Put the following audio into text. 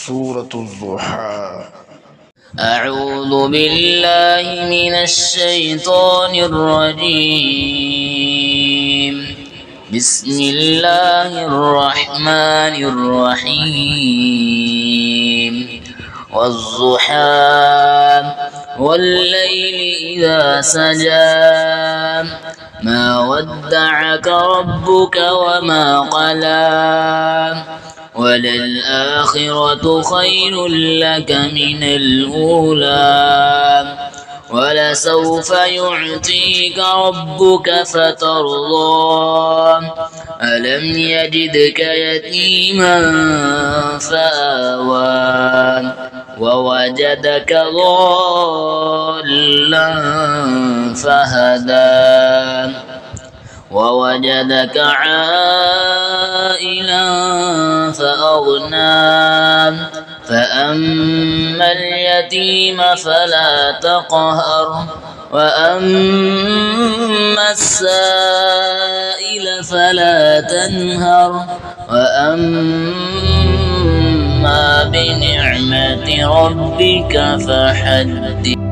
سورة الضحى. أعوذ بالله من الشيطان الرجيم. بسم الله الرحمن الرحيم. والضحى والليل إذا سجى ما ودعك ربك وما قلى وللآخرة خير لك من الأولى ولسوف يعطيك ربك فترضى ألم يجدك يتيما فآوى ووجدك ضالا فهدى ووجدك عائلا فأغنى فأما اليتيم فلا تقهر وأما السائل فلا تنهر وأما بنعمة ربك فحدث.